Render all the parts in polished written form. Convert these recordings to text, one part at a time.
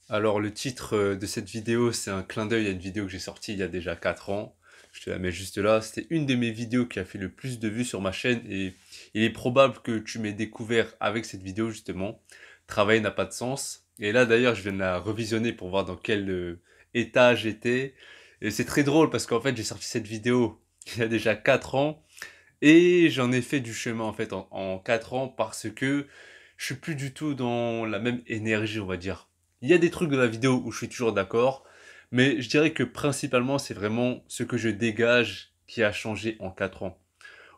Alors le titre de cette vidéo, c'est un clin d'œil à une vidéo que j'ai sortie il y a déjà 4 ans. Je te la mets juste là. C'était une de mes vidéos qui a fait le plus de vues sur ma chaîne et il est probable que tu m'aies découvert avec cette vidéo justement. Travailler n'a pas de sens. Et là d'ailleurs, je viens de la revisionner pour voir dans quel état j'étais. Et c'est très drôle parce qu'en fait, j'ai sorti cette vidéo il y a déjà 4 ans et j'en ai fait du chemin en fait en 4 ans parce que je suis plus du tout dans la même énergie, on va dire. Il y a des trucs de la vidéo où je suis toujours d'accord, mais je dirais que principalement c'est vraiment ce que je dégage qui a changé en 4 ans.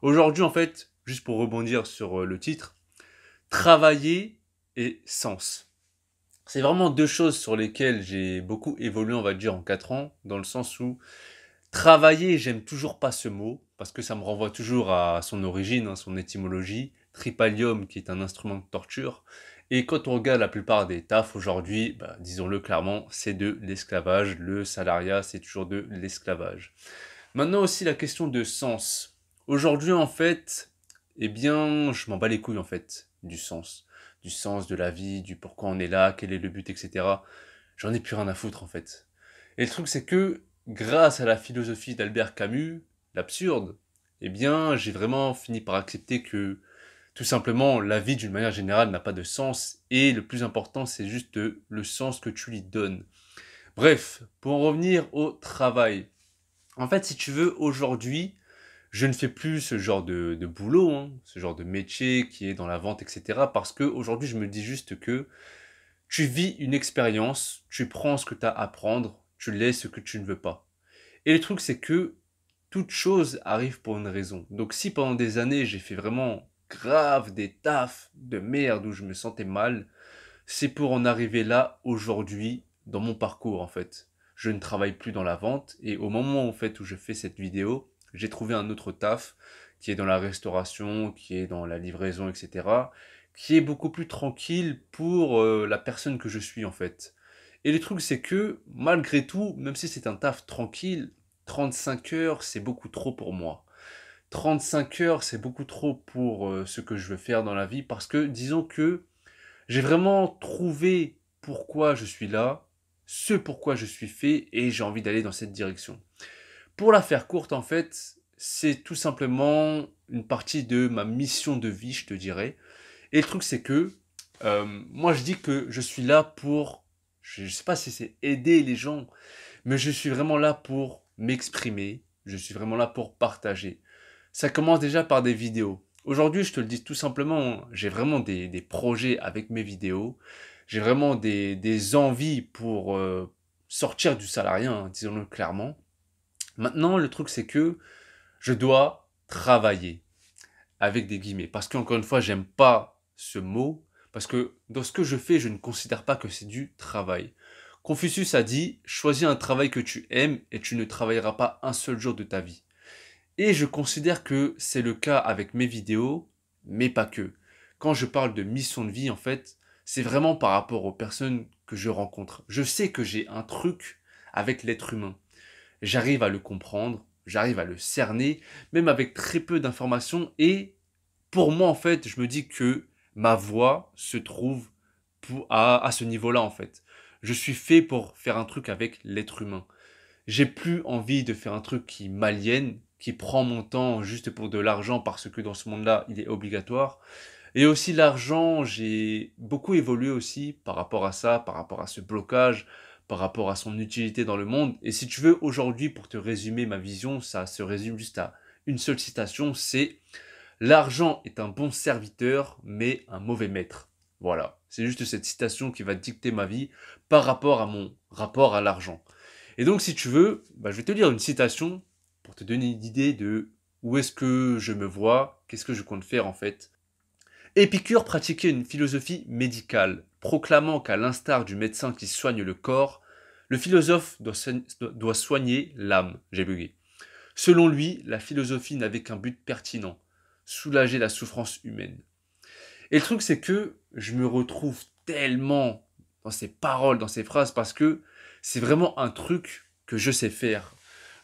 Aujourd'hui en fait, juste pour rebondir sur le titre, travailler et sens. C'est vraiment deux choses sur lesquelles j'ai beaucoup évolué, on va dire, en 4 ans, dans le sens où travailler, j'aime toujours pas ce mot, parce que ça me renvoie toujours à son origine, hein, son étymologie, tripalium, qui est un instrument de torture. Et quand on regarde la plupart des tafs aujourd'hui, bah, disons-le clairement, c'est de l'esclavage. Le salariat, c'est toujours de l'esclavage. Maintenant aussi la question de sens. Aujourd'hui, en fait, eh bien, je m'en bats les couilles, en fait, du sens. Du sens de la vie, du pourquoi on est là, quel est le but, etc. J'en ai plus rien à foutre, en fait. Et le truc, c'est que, grâce à la philosophie d'Albert Camus, l'absurde, eh bien, j'ai vraiment fini par accepter que, tout simplement, la vie, d'une manière générale, n'a pas de sens, et le plus important, c'est juste le sens que tu lui donnes. Bref, pour en revenir au travail. En fait, si tu veux, aujourd'hui, je ne fais plus ce genre de boulot, hein, ce genre de métier qui est dans la vente, etc. Parce que aujourd'hui, je me dis juste que tu vis une expérience, tu prends ce que tu as à prendre, tu laisses ce que tu ne veux pas. Et le truc, c'est que toute chose arrive pour une raison. Donc si pendant des années, j'ai fait vraiment grave des tafs de merde où je me sentais mal, c'est pour en arriver là aujourd'hui dans mon parcours en fait. Je ne travaille plus dans la vente et au moment en fait où je fais cette vidéo, j'ai trouvé un autre taf qui est dans la restauration, qui est dans la livraison, etc. Qui est beaucoup plus tranquille pour la personne que je suis en fait. Et le truc c'est que malgré tout, même si c'est un taf tranquille, 35 heures c'est beaucoup trop pour moi. 35 heures c'est beaucoup trop pour ce que je veux faire dans la vie parce que disons que j'ai vraiment trouvé pourquoi je suis là, ce pourquoi je suis fait, et j'ai envie d'aller dans cette direction. Pour la faire courte, en fait, c'est tout simplement une partie de ma mission de vie, je te dirais. Et le truc, c'est que moi, je dis que je suis là pour, je ne sais pas si c'est aider les gens, mais je suis vraiment là pour m'exprimer, je suis vraiment là pour partager. Ça commence déjà par des vidéos. Aujourd'hui, je te le dis tout simplement, j'ai vraiment des projets avec mes vidéos. J'ai vraiment des envies pour sortir du salariat, hein, disons-le clairement. Maintenant, le truc, c'est que je dois travailler avec des guillemets. Parce qu'encore une fois, j'aime pas ce mot. Parce que dans ce que je fais, je ne considère pas que c'est du travail. Confucius a dit, choisis un travail que tu aimes et tu ne travailleras pas un seul jour de ta vie. Et je considère que c'est le cas avec mes vidéos, mais pas que. Quand je parle de mission de vie, en fait, c'est vraiment par rapport aux personnes que je rencontre. Je sais que j'ai un truc avec l'être humain. J'arrive à le comprendre, j'arrive à le cerner, même avec très peu d'informations. Et pour moi, en fait, je me dis que ma voix se trouve à ce niveau-là, en fait. Je suis fait pour faire un truc avec l'être humain. J'ai plus envie de faire un truc qui m'aliène, qui prend mon temps juste pour de l'argent parce que dans ce monde-là, il est obligatoire. Et aussi l'argent, j'ai beaucoup évolué aussi par rapport à ça, par rapport à ce blocage, par rapport à son utilité dans le monde. Et si tu veux, aujourd'hui, pour te résumer ma vision, ça se résume juste à une seule citation, c'est l'argent est un bon serviteur, mais un mauvais maître. Voilà. C'est juste cette citation qui va dicter ma vie par rapport à mon rapport à l'argent. Et donc, si tu veux, bah, je vais te lire une citation pour te donner une idée de où est-ce que je me vois, qu'est-ce que je compte faire en fait. Épicure pratiquait une philosophie médicale, proclamant qu'à l'instar du médecin qui soigne le corps, le philosophe doit soigner l'âme. J'ai bugué. Selon lui, la philosophie n'avait qu'un but pertinent, soulager la souffrance humaine. Et le truc, c'est que je me retrouve tellement dans ces paroles, dans ces phrases, parce que c'est vraiment un truc que je sais faire.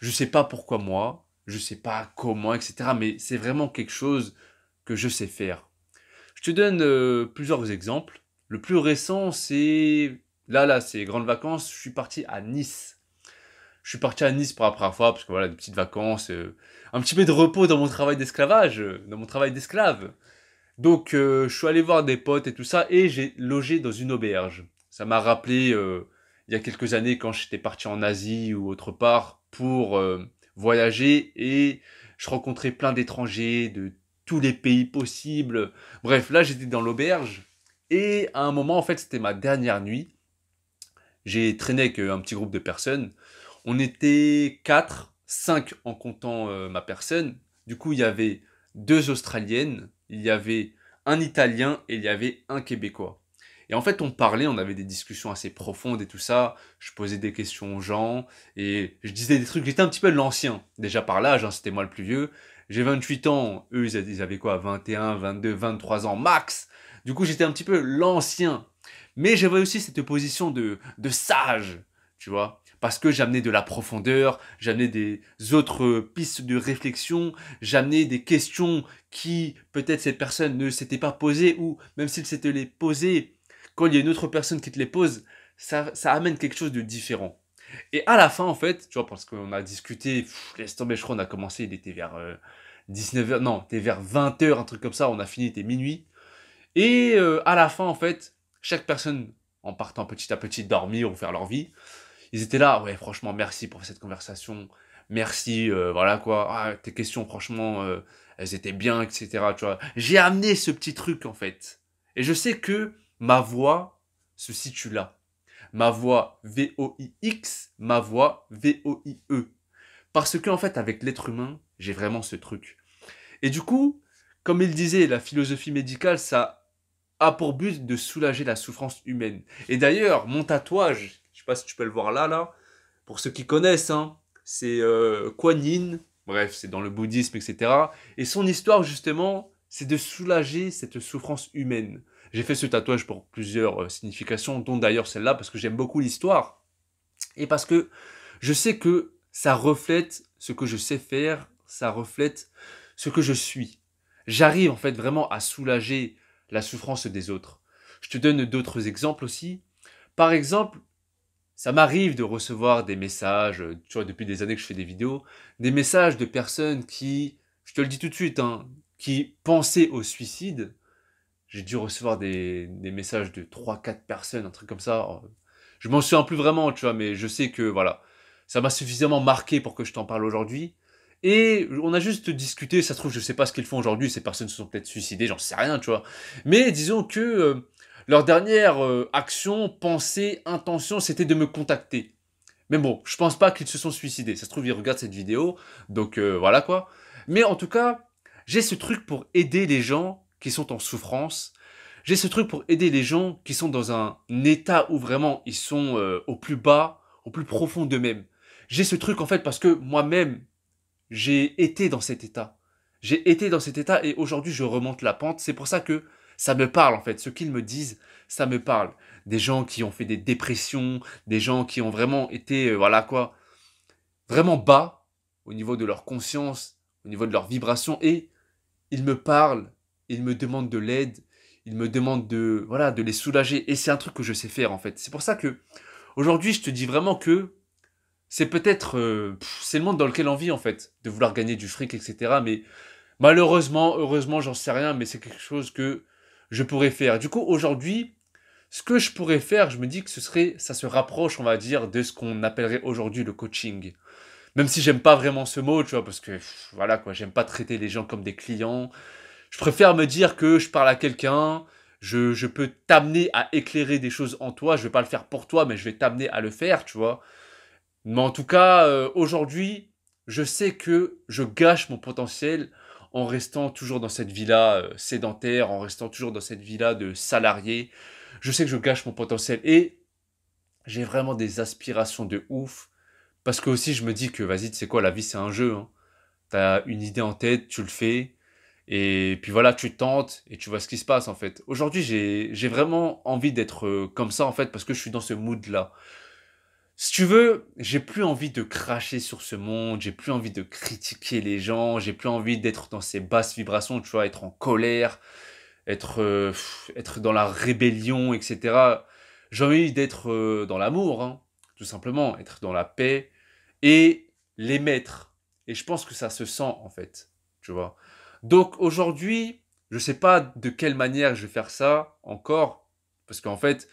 Je sais pas pourquoi moi, je sais pas comment, etc. Mais c'est vraiment quelque chose que je sais faire. Je te donne plusieurs exemples. Le plus récent, c'est Là, c'est grandes vacances, je suis parti à Nice. Je suis parti à Nice pour la première fois, parce que voilà, des petites vacances, un petit peu de repos dans mon travail d'esclavage, dans mon travail d'esclave. Donc, je suis allé voir des potes et tout ça, et j'ai logé dans une auberge. Ça m'a rappelé, il y a quelques années, quand j'étais parti en Asie ou autre part pour voyager, et je rencontrais plein d'étrangers de tous les pays possibles. Bref, là, j'étais dans l'auberge, et à un moment, en fait, c'était ma dernière nuit. J'ai traîné avec un petit groupe de personnes. On était 4, 5 en comptant ma personne. Du coup, il y avait 2 Australiennes, il y avait un Italien et il y avait un Québécois. Et en fait, on parlait, on avait des discussions assez profondes et tout ça. Je posais des questions aux gens et je disais des trucs. J'étais un petit peu l'ancien, déjà par l'âge, hein, c'était moi le plus vieux. J'ai 28 ans, eux ils avaient quoi, 21, 22, 23 ans max. Du coup, j'étais un petit peu l'ancien. Mais j'avais aussi cette position de sage, tu vois. Parce que j'amenais de la profondeur, j'amenais des autres pistes de réflexion, j'amenais des questions qui, peut-être, cette personne ne s'était pas posées, ou même s'il s'était les posées, quand il y a une autre personne qui te les pose, ça amène quelque chose de différent. Et à la fin, en fait, tu vois, parce qu'on a discuté, laisse tomber, je crois, on a commencé, il était vers 19h, non, il était vers 20h, un truc comme ça, on a fini, il était minuit. Et à la fin, en fait, chaque personne, en partant petit à petit dormir ou faire leur vie, ils étaient là, ouais, franchement, merci pour cette conversation, merci, voilà quoi, ah, tes questions, franchement, elles étaient bien, etc. Tu vois, j'ai amené ce petit truc en fait, et je sais que ma voix se situe là, ma voix VOIX, ma voix VOIE, parce que en fait, avec l'être humain, j'ai vraiment ce truc. Et du coup, comme il disait, la philosophie médicale, ça a pour but de soulager la souffrance humaine. Et d'ailleurs, mon tatouage, je sais pas si tu peux le voir là, pour ceux qui connaissent, hein, c'est Kuan Yin, bref, c'est dans le bouddhisme, etc. Et son histoire, justement, c'est de soulager cette souffrance humaine. J'ai fait ce tatouage pour plusieurs significations, dont d'ailleurs celle-là, parce que j'aime beaucoup l'histoire. Et parce que je sais que ça reflète ce que je sais faire, ça reflète ce que je suis. J'arrive en fait vraiment à soulager la souffrance des autres. Je te donne d'autres exemples aussi. Par exemple, ça m'arrive de recevoir des messages, tu vois, depuis des années que je fais des vidéos, des messages de personnes qui, je te le dis tout de suite, hein, qui pensaient au suicide. J'ai dû recevoir des messages de trois quatre personnes, un truc comme ça. Je m'en souviens plus vraiment, tu vois, mais je sais que, voilà, ça m'a suffisamment marqué pour que je t'en parle aujourd'hui. Et on a juste discuté, ça se trouve, je sais pas ce qu'ils font aujourd'hui, ces personnes se sont peut-être suicidées, j'en sais rien, tu vois. Mais disons que leur dernière action, pensée, intention, c'était de me contacter. Mais bon, je pense pas qu'ils se sont suicidés. Ça se trouve, ils regardent cette vidéo, donc voilà quoi. Mais en tout cas, j'ai ce truc pour aider les gens qui sont en souffrance. J'ai ce truc pour aider les gens qui sont dans un état où vraiment ils sont au plus bas, au plus profond d'eux-mêmes. J'ai ce truc en fait parce que moi-même, j'ai été dans cet état. J'ai été dans cet état et aujourd'hui je remonte la pente. C'est pour ça que ça me parle en fait. Ce qu'ils me disent, ça me parle. Des gens qui ont fait des dépressions, des gens qui ont vraiment été, voilà quoi, vraiment bas au niveau de leur conscience, au niveau de leur vibration. Et ils me parlent, ils me demandent de l'aide, ils me demandent de, voilà, de les soulager. Et c'est un truc que je sais faire en fait. C'est pour ça que aujourd'hui je te dis vraiment que c'est peut-être, c'est le monde dans lequel on vit en fait, de vouloir gagner du fric, etc. Mais malheureusement, heureusement, j'en sais rien, mais c'est quelque chose que je pourrais faire. Du coup, aujourd'hui, ce que je pourrais faire, je me dis que ce serait, ça se rapproche, on va dire, de ce qu'on appellerait aujourd'hui le coaching. Même si j'aime pas vraiment ce mot, tu vois, parce que, voilà quoi, j'aime pas traiter les gens comme des clients. Je préfère me dire que je parle à quelqu'un, je peux t'amener à éclairer des choses en toi. Je vais pas le faire pour toi, mais je vais t'amener à le faire, tu vois. Mais en tout cas, aujourd'hui, je sais que je gâche mon potentiel en restant toujours dans cette vie-là sédentaire, en restant toujours dans cette vie-là de salarié. Je sais que je gâche mon potentiel et j'ai vraiment des aspirations de ouf. Parce que aussi, je me dis que, vas-y, tu sais quoi, la vie, c'est un jeu. Hein. T'as une idée en tête, tu le fais. Et puis voilà, tu tentes et tu vois ce qui se passe, en fait. Aujourd'hui, j'ai vraiment envie d'être comme ça, en fait, parce que je suis dans ce mood-là. Si tu veux, j'ai plus envie de cracher sur ce monde, j'ai plus envie de critiquer les gens, j'ai plus envie d'être dans ces basses vibrations, tu vois, être en colère, être dans la rébellion, etc. J'ai envie d'être dans l'amour, hein, tout simplement, être dans la paix et les mettre. Et je pense que ça se sent en fait, tu vois. Donc aujourd'hui, je sais pas de quelle manière je vais faire ça encore, parce qu'en fait,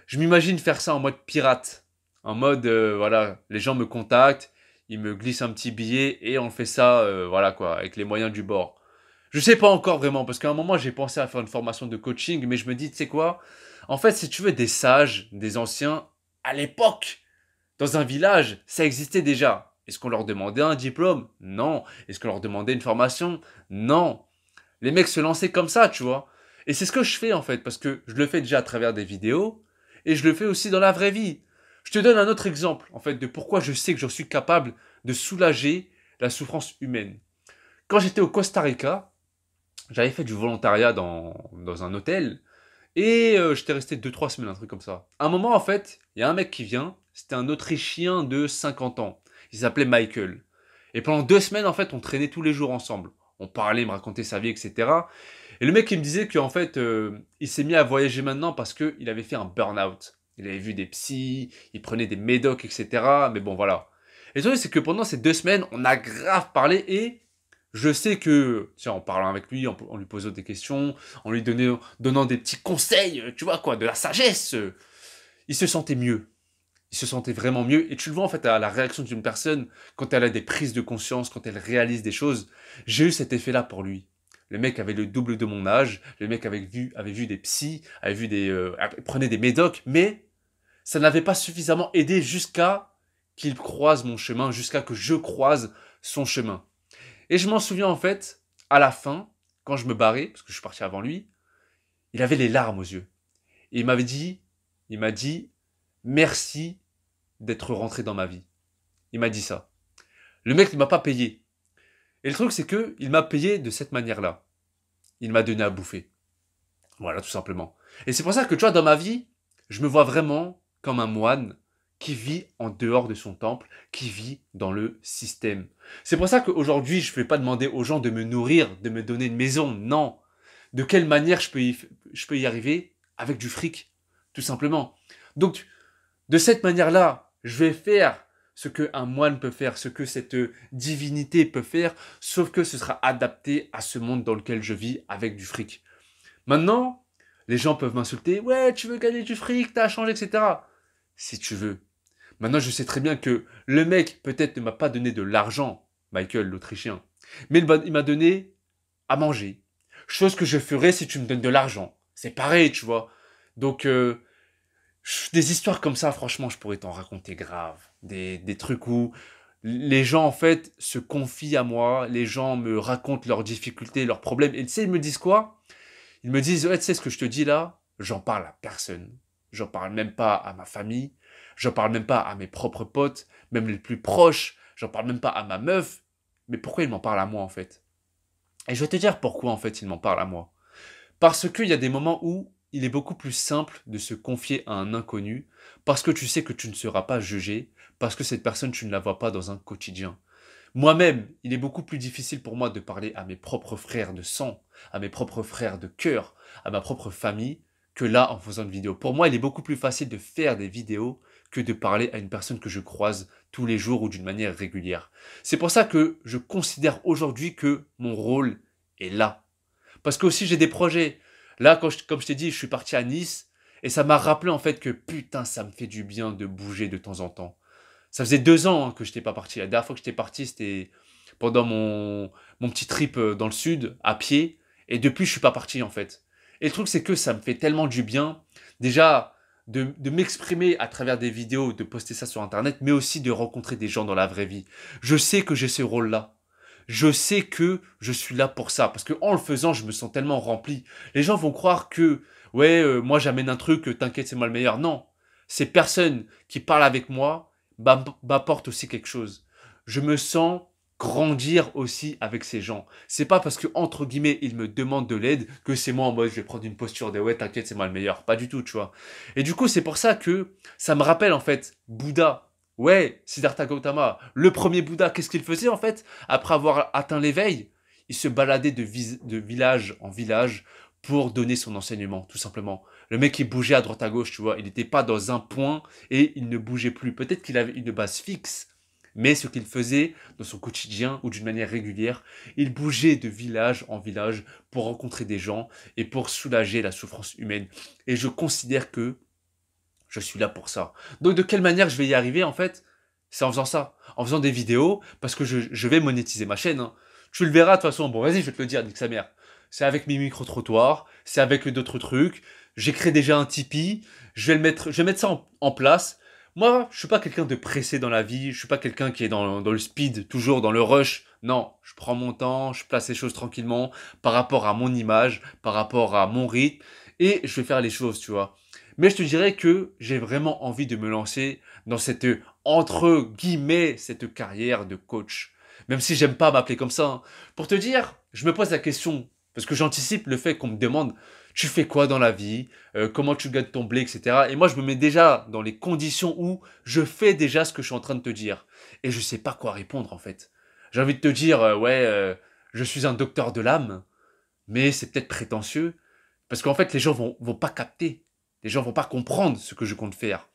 je m'imagine faire ça en mode pirate, en mode voilà, les gens me contactent, ils me glissent un petit billet et on fait ça, voilà quoi, avec les moyens du bord. Je sais pas encore vraiment, parce qu'à un moment j'ai pensé à faire une formation de coaching, mais je me dis, tu sais quoi, en fait, si tu veux des sages, des anciens, à l'époque, dans un village, ça existait déjà. Est-ce qu'on leur demandait un diplôme? Non. Est-ce qu'on leur demandait une formation? Non. Les mecs se lançaient comme ça, tu vois. Et c'est ce que je fais en fait, parce que je le fais déjà à travers des vidéos, et je le fais aussi dans la vraie vie. Je te donne un autre exemple, en fait, de pourquoi je sais que je suis capable de soulager la souffrance humaine. Quand j'étais au Costa Rica, j'avais fait du volontariat dans un hôtel, et j'étais resté 2 3 semaines, un truc comme ça. À un moment, en fait, il y a un mec qui vient, c'était un Autrichien de 50 ans. Il s'appelait Michael. Et pendant 2 semaines, en fait, on traînait tous les jours ensemble. On parlait, il me racontait sa vie, etc. Et le mec, il me disait qu'en fait, il s'est mis à voyager maintenant parce qu'il avait fait un burn-out. Il avait vu des psys, il prenait des médocs, etc. Mais bon, voilà. Et le truc, c'est que pendant ces 2 semaines, on a grave parlé et je sais que, tiens, en parlant avec lui, en lui posant des questions, en lui donnant des petits conseils, tu vois quoi, de la sagesse, il se sentait mieux. Il se sentait vraiment mieux. Et tu le vois en fait à la réaction d'une personne quand elle a des prises de conscience, quand elle réalise des choses. J'ai eu cet effet-là pour lui. Le mec avait le double de mon âge, le mec avait vu des psys, prenait des médocs, mais ça n'avait pas suffisamment aidé jusqu'à qu'il croise mon chemin, jusqu'à que je croise son chemin. Et je m'en souviens en fait, à la fin, quand je me barrais, parce que je suis parti avant lui, il avait les larmes aux yeux. Et il m'a dit, merci d'être rentré dans ma vie. Il m'a dit ça. Le mec ne m'a pas payé. Et le truc, c'est que il m'a payé de cette manière-là. Il m'a donné à bouffer. Voilà, tout simplement. Et c'est pour ça que, tu vois, dans ma vie, je me vois vraiment comme un moine qui vit en dehors de son temple, qui vit dans le système. C'est pour ça qu'aujourd'hui, je ne vais pas demander aux gens de me nourrir, de me donner une maison. Non. De quelle manière je peux y arriver? Avec du fric, tout simplement. Donc, de cette manière-là, je vais faire ce qu'un moine peut faire, ce que cette divinité peut faire, sauf que ce sera adapté à ce monde dans lequel je vis avec du fric. Maintenant, les gens peuvent m'insulter, ouais, tu veux gagner du fric, t'as changé, etc. Si tu veux. Maintenant, je sais très bien que le mec, peut-être, ne m'a pas donné de l'argent, Michael, l'Autrichien, mais il m'a donné à manger. Chose que je ferais si tu me donnes de l'argent. C'est pareil, tu vois. Donc, des histoires comme ça, franchement, je pourrais t'en raconter grave. Des trucs où les gens, en fait, se confient à moi, les gens me racontent leurs difficultés, leurs problèmes. Et tu sais, ils me disent quoi? Ils me disent, ouais, tu sais ce que je te dis là? J'en parle à personne. J'en parle même pas à ma famille. J'en parle même pas à mes propres potes, même les plus proches. J'en parle même pas à ma meuf. Mais pourquoi ils m'en parlent à moi, en fait? Et je vais te dire pourquoi, en fait, ils m'en parlent à moi. Parce qu'il y a des moments où il est beaucoup plus simple de se confier à un inconnu, parce que tu sais que tu ne seras pas jugé, parce que cette personne, tu ne la vois pas dans un quotidien. Moi-même, il est beaucoup plus difficile pour moi de parler à mes propres frères de sang, à mes propres frères de cœur, à ma propre famille, que là en faisant une vidéo. Pour moi, il est beaucoup plus facile de faire des vidéos que de parler à une personne que je croise tous les jours ou d'une manière régulière. C'est pour ça que je considère aujourd'hui que mon rôle est là. Parce que aussi j'ai des projets. Là, comme je t'ai dit, je suis parti à Nice et ça m'a rappelé en fait que putain, ça me fait du bien de bouger de temps en temps. Ça faisait 2 ans que je n'étais pas parti. La dernière fois que j'étais parti, c'était pendant mon petit trip dans le sud, à pied. Et depuis, je suis pas parti en fait. Et le truc, c'est que ça me fait tellement du bien. Déjà, de m'exprimer à travers des vidéos, de poster ça sur Internet, mais aussi de rencontrer des gens dans la vraie vie. Je sais que j'ai ce rôle-là. Je sais que je suis là pour ça. Parce que en le faisant, je me sens tellement rempli. Les gens vont croire que, ouais, moi j'amène un truc, t'inquiète, c'est moi le meilleur. Non. Ces personnes qui parlent avec moi m'apportent aussi quelque chose. Je me sens grandir aussi avec ces gens. C'est pas parce que, entre guillemets, ils me demandent de l'aide que c'est moi en mode, je vais prendre une posture de, ouais, t'inquiète, c'est moi le meilleur. Pas du tout, tu vois. Et du coup, c'est pour ça que ça me rappelle, en fait, Bouddha. Ouais, Siddhartha Gautama, le premier Bouddha, qu'est-ce qu'il faisait en fait? Après avoir atteint l'éveil, il se baladait de village en village pour donner son enseignement, tout simplement. Le mec, il bougeait à droite à gauche, tu vois. Il n'était pas dans un point et il ne bougeait plus. Peut-être qu'il avait une base fixe, mais ce qu'il faisait dans son quotidien ou d'une manière régulière, il bougeait de village en village pour rencontrer des gens et pour soulager la souffrance humaine. Et je considère que je suis là pour ça. Donc de quelle manière je vais y arriver en fait? C'est en faisant ça, en faisant des vidéos, parce que je vais monétiser ma chaîne, hein. Tu le verras de toute façon, bon vas-y je vais te le dire, nique sa mère. C'est avec mes micro-trottoirs, c'est avec d'autres trucs. J'ai créé déjà un Tipeee, je vais mettre ça en place. Moi, je suis pas quelqu'un de pressé dans la vie, je suis pas quelqu'un qui est dans le speed, toujours dans le rush. Non, je prends mon temps, je place les choses tranquillement par rapport à mon image, par rapport à mon rythme, et je vais faire les choses, tu vois. Mais je te dirais que j'ai vraiment envie de me lancer dans cette, entre guillemets, cette carrière de coach. Même si j'aime pas m'appeler comme ça, hein. Pour te dire, je me pose la question, parce que j'anticipe le fait qu'on me demande, tu fais quoi dans la vie, comment tu gagnes ton blé, etc. Et moi, je me mets déjà dans les conditions où je fais déjà ce que je suis en train de te dire. Et je sais pas quoi répondre, en fait. J'ai envie de te dire, je suis un docteur de l'âme, mais c'est peut-être prétentieux, parce qu'en fait, les gens vont pas capter. Les gens vont pas comprendre ce que je compte faire.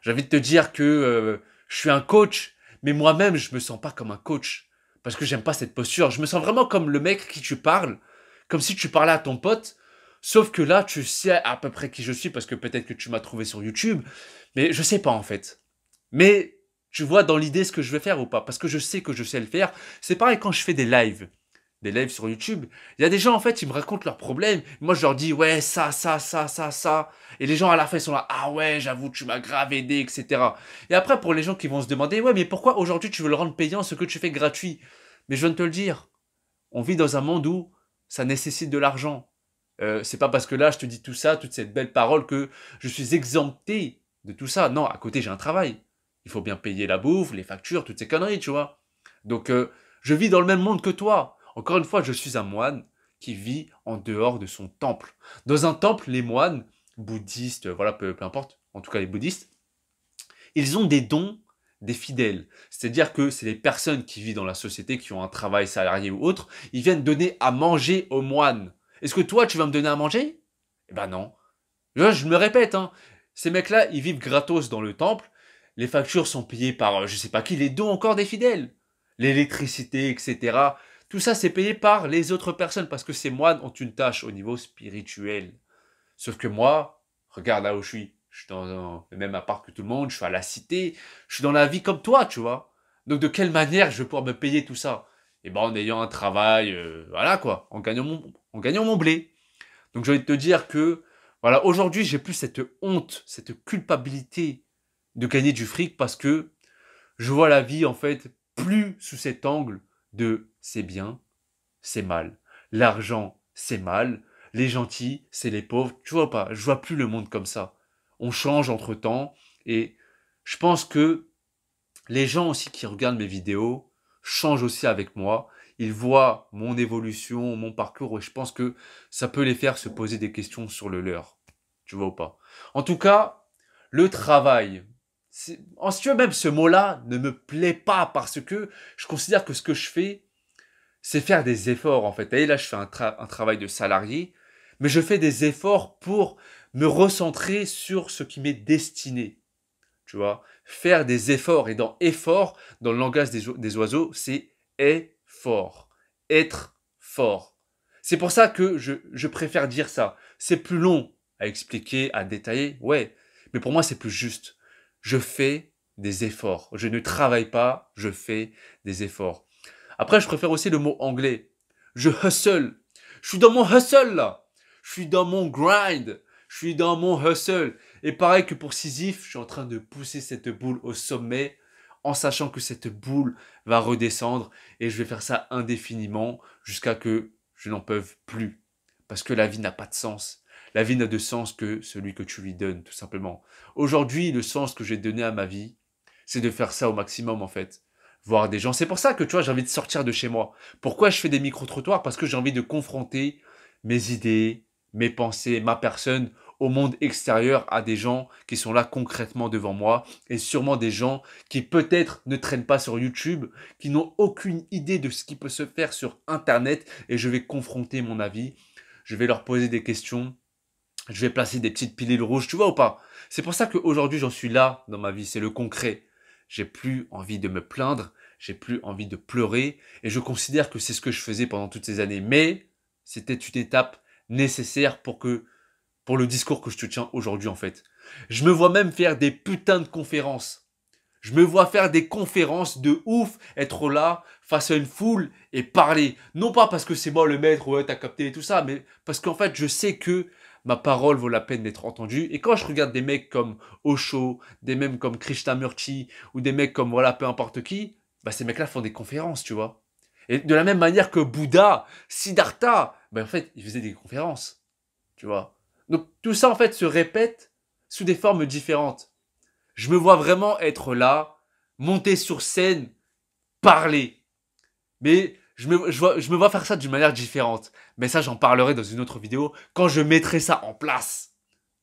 J'ai envie de te dire que je suis un coach, mais moi-même, je me sens pas comme un coach. Parce que j'aime pas cette posture. Je me sens vraiment comme le mec qui tu parles, comme si tu parlais à ton pote. Sauf que là, tu sais à peu près qui je suis, parce que peut-être que tu m'as trouvé sur YouTube. Mais je sais pas en fait. Mais tu vois dans l'idée ce que je vais faire ou pas. Parce que je sais que je sais le faire. C'est pareil quand je fais des lives sur YouTube. Il y a des gens, en fait, ils me racontent leurs problèmes. Moi, je leur dis, ouais, ça. Et les gens, à la fin, ils sont là, ah ouais, j'avoue, tu m'as grave aidé, etc. Et après, pour les gens qui vont se demander, ouais, mais pourquoi aujourd'hui tu veux le rendre payant ce que tu fais gratuit? Mais je viens de te le dire. On vit dans un monde où ça nécessite de l'argent. C'est pas parce que là, je te dis tout ça, toute cette belle parole, que je suis exempté de tout ça. Non, à côté, j'ai un travail. Il faut bien payer la bouffe, les factures, toutes ces conneries, tu vois. Donc, je vis dans le même monde que toi. Encore une fois, je suis un moine qui vit en dehors de son temple. Dans un temple, les moines, bouddhistes, voilà, peu importe, en tout cas les bouddhistes, ils ont des dons des fidèles. C'est-à-dire que c'est les personnes qui vivent dans la société, qui ont un travail salarié ou autre, ils viennent donner à manger aux moines. Est-ce que toi, tu vas me donner à manger? Eh ben non. Je me répète, hein, ces mecs-là, ils vivent gratos dans le temple, les factures sont payées par je sais pas qui, les dons encore des fidèles. L'électricité, etc. Tout ça, c'est payé par les autres personnes parce que ces moines ont une tâche au niveau spirituel. Sauf que moi, regarde là où je suis. Je suis dans le même appart que tout le monde, je suis à la cité, je suis dans la vie comme toi, tu vois. Donc de quelle manière je vais pouvoir me payer tout ça? Eh ben en ayant un travail, voilà quoi, en gagnant mon blé. Donc j'ai envie de te dire que, voilà, aujourd'hui j'ai plus cette honte, cette culpabilité de gagner du fric parce que je vois la vie en fait plus sous cet angle de c'est bien, c'est mal. L'argent, c'est mal. Les gentils, c'est les pauvres. Tu vois pas, je vois plus le monde comme ça. On change entre temps et je pense que les gens aussi qui regardent mes vidéos changent aussi avec moi. Ils voient mon évolution, mon parcours et je pense que ça peut les faire se poser des questions sur le leur. Tu vois ou pas? En tout cas, le travail. Si tu veux, même ce mot-là ne me plaît pas parce que je considère que ce que je fais, c'est faire des efforts en fait. Et là, je fais un travail de salarié, mais je fais des efforts pour me recentrer sur ce qui m'est destiné. Tu vois, faire des efforts. Et dans effort, dans le langage des oiseaux, c'est effort. Être fort. C'est pour ça que je préfère dire ça. C'est plus long à expliquer, à détailler, ouais. Mais pour moi, c'est plus juste. Je fais des efforts. Je ne travaille pas, je fais des efforts. Après, je préfère aussi le mot anglais. Je hustle. Je suis dans mon hustle là. Je suis dans mon grind. Je suis dans mon hustle. Et pareil que pour Sisyphe, je suis en train de pousser cette boule au sommet en sachant que cette boule va redescendre et je vais faire ça indéfiniment jusqu'à que je n'en peux plus. Parce que la vie n'a pas de sens. La vie n'a de sens que celui que tu lui donnes, tout simplement. Aujourd'hui, le sens que j'ai donné à ma vie, c'est de faire ça au maximum en fait, voir des gens. C'est pour ça que tu vois, j'ai envie de sortir de chez moi. Pourquoi je fais des micro-trottoirs? Parce que j'ai envie de confronter mes idées, mes pensées, ma personne au monde extérieur, à des gens qui sont là concrètement devant moi et sûrement des gens qui peut-être ne traînent pas sur YouTube, qui n'ont aucune idée de ce qui peut se faire sur Internet et je vais confronter mon avis. Je vais leur poser des questions. je vais placer des petites pilules rouges, tu vois ou pas? C'est pour ça qu'aujourd'hui, j'en suis là dans ma vie, c'est le concret. J'ai plus envie de me plaindre, j'ai plus envie de pleurer, et je considère que c'est ce que je faisais pendant toutes ces années. Mais c'était une étape nécessaire pour le discours que je te tiens aujourd'hui, en fait. Je me vois même faire des putains de conférences. Je me vois faire des conférences de ouf, être là, face à une foule, et parler. Non pas parce que c'est moi le maître, ouais, t'as capté et tout ça, mais parce qu'en fait, je sais que ma parole vaut la peine d'être entendue. Et quand je regarde des mecs comme Osho, des mecs comme Krishnamurti, ou des mecs comme, voilà, peu importe qui, bah, ces mecs-là font des conférences, tu vois. Et de la même manière que Bouddha, Siddhartha, bah, en fait, ils faisaient des conférences, tu vois. Donc, tout ça, en fait, se répète sous des formes différentes. Je me vois vraiment être là, monter sur scène, parler. Mais je me vois faire ça d'une manière différente. Mais ça, j'en parlerai dans une autre vidéo quand je mettrai ça en place.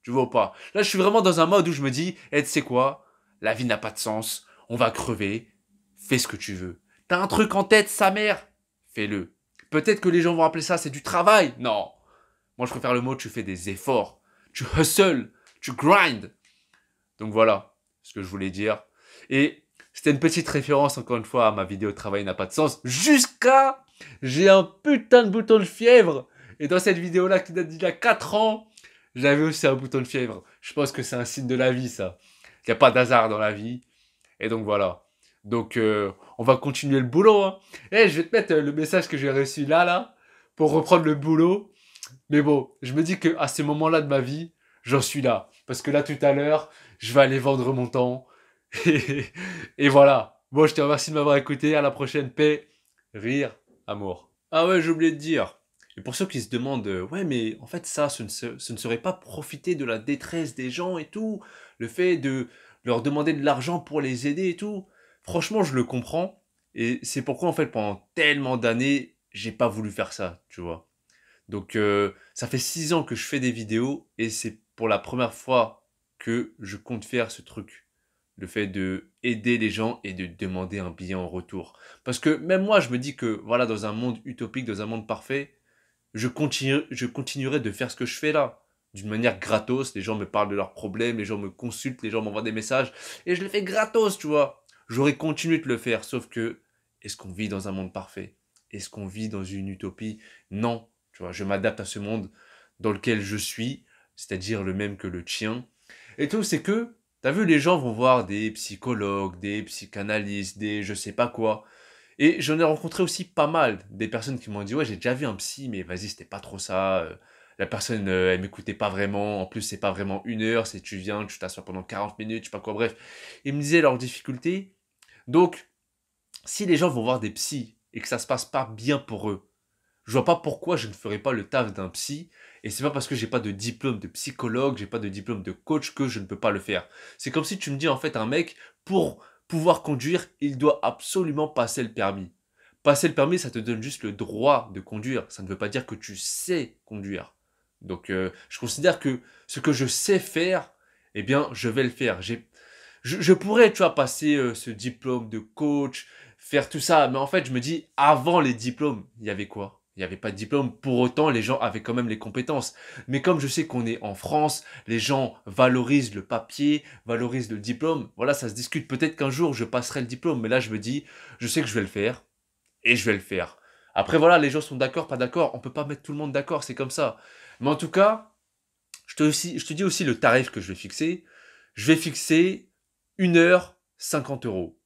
Tu vois ou pas? Là, je suis vraiment dans un mode où je me dis, tu sais quoi? La vie n'a pas de sens. On va crever. Fais ce que tu veux. T'as un truc en tête, sa mère? Fais-le. Peut-être que les gens vont appeler ça, c'est du travail. Non. Moi, je préfère le mot, tu fais des efforts. Tu hustle. Tu grind. Donc voilà ce que je voulais dire. Et c'était une petite référence, encore une fois, à ma vidéo Travail n'a pas de sens. Jusqu'à... J'ai un putain de bouton de fièvre. Et dans cette vidéo-là, qui date d'il y a 4 ans, j'avais aussi un bouton de fièvre. Je pense que c'est un signe de la vie, ça. Il n'y a pas d'hasard dans la vie. Et donc voilà. Donc on va continuer le boulot. Hein. Et je vais te mettre le message que j'ai reçu là, pour reprendre le boulot. Mais bon, je me dis qu'à ce moment-là de ma vie, j'en suis là. Parce que là, tout à l'heure, je vais aller vendre mon temps. Et, et voilà. Bon, je te remercie de m'avoir écouté. À la prochaine. Paix, rire, amour. Ah ouais, j'ai oublié de dire. Et pour ceux qui se demandent, ouais, mais en fait, ça, ce ne serait pas profiter de la détresse des gens et tout. Le fait de leur demander de l'argent pour les aider et tout. Franchement, je le comprends. Et c'est pourquoi, en fait, pendant tellement d'années, j'ai pas voulu faire ça, tu vois. Donc ça fait 6 ans que je fais des vidéos et c'est pour la première fois que je compte faire ce truc. Le fait de aider les gens et de demander un billet en retour. Parce que même moi, je me dis que voilà, dans un monde utopique, dans un monde parfait, je continuerai de faire ce que je fais là. D'une manière gratos, les gens me parlent de leurs problèmes, les gens me consultent, les gens m'envoient des messages, et je le fais gratos, tu vois. J'aurais continué de le faire, sauf que, est-ce qu'on vit dans un monde parfait? Est-ce qu'on vit dans une utopie? Non, tu vois, je m'adapte à ce monde dans lequel je suis, c'est-à-dire le même que le tien. Et tout, c'est que, t'as vu, les gens vont voir des psychologues, des psychanalystes, des je sais pas quoi. Et j'en ai rencontré aussi pas mal, des personnes qui m'ont dit, ouais, j'ai déjà vu un psy, mais vas-y, c'était pas trop ça. La personne, elle m'écoutait pas vraiment. En plus, c'est pas vraiment 1 heure, c'est tu viens, tu t'assois pendant 40 minutes, je sais pas quoi, bref. Ils me disaient leurs difficultés. Donc, si les gens vont voir des psys et que ça se passe pas bien pour eux, je vois pas pourquoi je ne ferais pas le taf d'un psy. Et c'est pas parce que j'ai pas de diplôme de psychologue, j'ai pas de diplôme de coach que je ne peux pas le faire. C'est comme si tu me dis en fait un mec, pour pouvoir conduire, il doit absolument passer le permis. Passer le permis, ça te donne juste le droit de conduire. Ça ne veut pas dire que tu sais conduire. Donc je considère que ce que je sais faire, eh bien je vais le faire. Je pourrais, tu vois, passer ce diplôme de coach, faire tout ça. Mais en fait, je me dis, avant les diplômes, il y avait quoi? Il n'y avait pas de diplôme. Pour autant, les gens avaient quand même les compétences. Mais comme je sais qu'on est en France, les gens valorisent le papier, valorisent le diplôme. Voilà, ça se discute. Peut-être qu'un jour, je passerai le diplôme. Mais là, je me dis, je sais que je vais le faire. Et je vais le faire. Après, voilà, les gens sont d'accord, pas d'accord. On peut pas mettre tout le monde d'accord, c'est comme ça. Mais en tout cas, je te dis aussi le tarif que je vais fixer. Je vais fixer 1 heure 50 euros.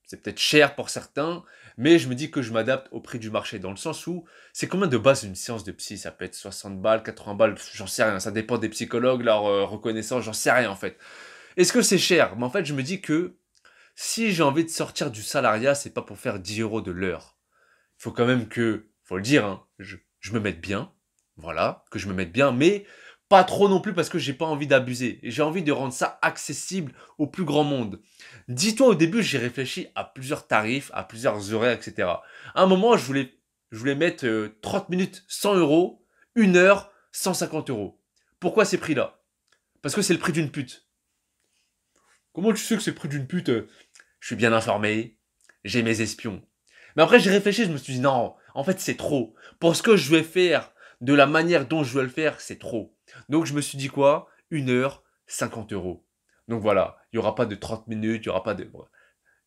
C'est peut-être cher pour certains, mais je me dis que je m'adapte au prix du marché, dans le sens où c'est combien de base une séance de psy? Ça peut être 60 balles, 80 balles, j'en sais rien, ça dépend des psychologues, leur reconnaissance, j'en sais rien en fait. Est-ce que c'est cher? Mais en fait, je me dis que si j'ai envie de sortir du salariat, c'est pas pour faire 10 euros de l'heure. Il faut quand même que, faut le dire, hein, je me mette bien, voilà, que je me mette bien, mais pas trop non plus parce que j'ai pas envie d'abuser. Et j'ai envie de rendre ça accessible au plus grand monde. Dis-toi, au début, j'ai réfléchi à plusieurs tarifs, à plusieurs horaires, etc. À un moment, je voulais mettre 30 minutes 100 euros, 1 heure 150 euros. Pourquoi ces prix-là? Parce que c'est le prix d'une pute. Comment tu sais que c'est le prix d'une pute? Je suis bien informé, j'ai mes espions. Mais après, j'ai réfléchi, je me suis dit, non, en fait, c'est trop. Pour ce que je vais faire de la manière dont je veux le faire, c'est trop. Donc je me suis dit quoi? 1 heure, 50 euros. Donc voilà, il n'y aura pas de 30 minutes, il n'y aura pas de...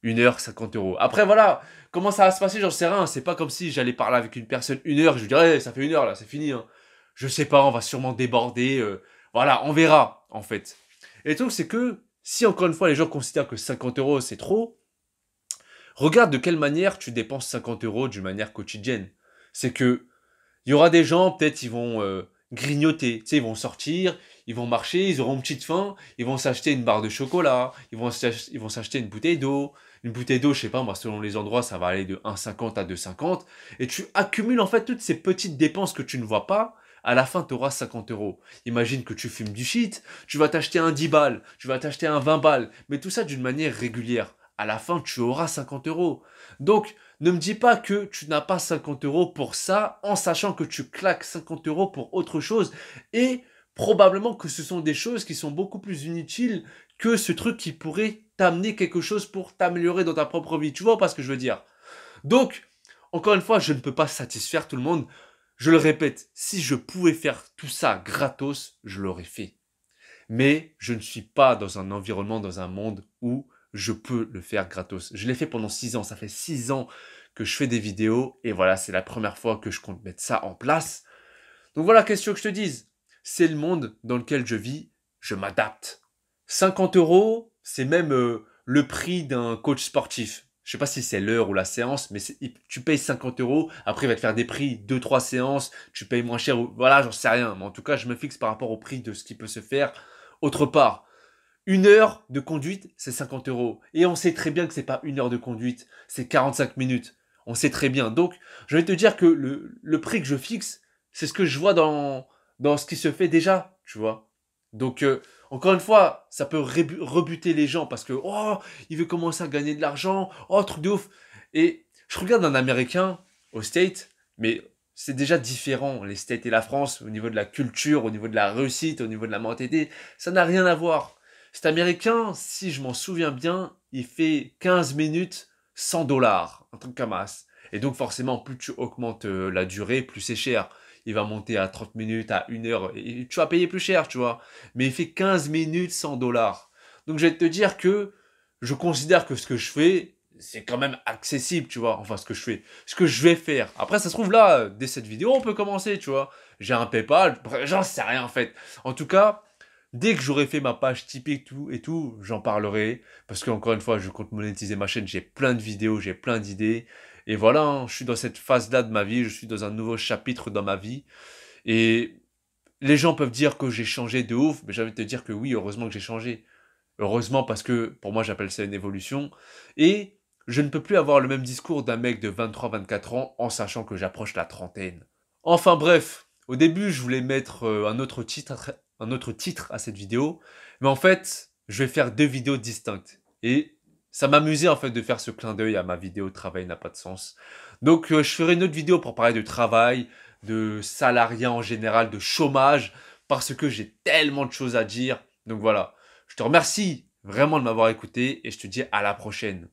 1 heure, 50 euros. Après voilà, comment ça va se passer, j'en sais rien. C'est pas comme si j'allais parler avec une personne 1 heure, je lui dirais, ça fait 1 heure là, c'est fini. Hein. Je sais pas, on va sûrement déborder. Voilà, on verra en fait. Et le truc c'est que, si encore une fois les gens considèrent que 50 euros c'est trop, regarde de quelle manière tu dépenses 50 euros d'une manière quotidienne. C'est que il y aura des gens, peut-être, ils vont grignoter. Tu sais, ils vont sortir, ils vont marcher, ils auront une petite faim, ils vont s'acheter une barre de chocolat, ils vont s'acheter une bouteille d'eau. Une bouteille d'eau, je sais pas, moi, selon les endroits, ça va aller de 1,50 à 2,50. Et tu accumules, en fait, toutes ces petites dépenses que tu ne vois pas. À la fin, tu auras 50 euros. Imagine que tu fumes du shit, tu vas t'acheter un 10 balles, tu vas t'acheter un 20 balles, mais tout ça d'une manière régulière. À la fin, tu auras 50 euros. Donc, ne me dis pas que tu n'as pas 50 euros pour ça, en sachant que tu claques 50 euros pour autre chose. Et probablement que ce sont des choses qui sont beaucoup plus inutiles que ce truc qui pourrait t'amener quelque chose pour t'améliorer dans ta propre vie. Tu vois pas ce que je veux dire? Donc, encore une fois, je ne peux pas satisfaire tout le monde. Je le répète, si je pouvais faire tout ça gratos, je l'aurais fait. Mais je ne suis pas dans un environnement, dans un monde où je peux le faire gratos. Je l'ai fait pendant 6 ans. Ça fait 6 ans que je fais des vidéos. Et voilà, c'est la première fois que je compte mettre ça en place. Donc voilà, qu'est-ce que je te dise? C'est le monde dans lequel je vis. Je m'adapte. 50 euros, c'est même le prix d'un coach sportif. Je sais pas si c'est l'heure ou la séance, mais tu payes 50 euros. Après, il va te faire des prix, 2-3 séances. Tu payes moins cher. Voilà, j'en sais rien. Mais en tout cas, je me fixe par rapport au prix de ce qui peut se faire autre part. 1 heure de conduite, c'est 50 euros. Et on sait très bien que c'est pas 1 heure de conduite, c'est 45 minutes. On sait très bien. Donc, je vais te dire que le prix que je fixe, c'est ce que je vois dans ce qui se fait déjà, tu vois. Donc, encore une fois, ça peut rebuter les gens parce que, oh, il veut commencer à gagner de l'argent, oh, truc de ouf. Et je regarde un Américain au State, mais c'est déjà différent, les States et la France, au niveau de la culture, au niveau de la réussite, au niveau de la mentalité, ça n'a rien à voir. Cet Américain, si je m'en souviens bien, il fait 15 minutes, 100 dollars, un truc comme ça. Et donc forcément, plus tu augmentes la durée, plus c'est cher. Il va monter à 30 minutes, à 1 heure, et tu vas payer plus cher, tu vois. Mais il fait 15 minutes, 100 dollars. Donc je vais te dire que je considère que ce que je fais, c'est quand même accessible, tu vois. Enfin, ce que je fais, ce que je vais faire. Après, ça se trouve là, dès cette vidéo, on peut commencer, tu vois. J'ai un PayPal, j'en sais rien en fait. En tout cas, dès que j'aurai fait ma page typique tout et tout, j'en parlerai. Parce qu'encore une fois, je compte monétiser ma chaîne. J'ai plein de vidéos, j'ai plein d'idées. Et voilà, hein, je suis dans cette phase-là de ma vie. Je suis dans un nouveau chapitre dans ma vie. Et les gens peuvent dire que j'ai changé de ouf. Mais j'ai envie de te dire que oui, heureusement que j'ai changé. Heureusement parce que pour moi, j'appelle ça une évolution. Et je ne peux plus avoir le même discours d'un mec de 23-24 ans en sachant que j'approche la trentaine. Enfin bref, au début, je voulais mettre un autre titre à cette vidéo, mais en fait, je vais faire 2 vidéos distinctes. Et ça m'amusait en fait de faire ce clin d'œil à ma vidéo Travail n'a pas de sens. Donc je ferai une autre vidéo pour parler de travail, de salariat en général, de chômage, parce que j'ai tellement de choses à dire. Donc voilà, je te remercie vraiment de m'avoir écouté et je te dis à la prochaine.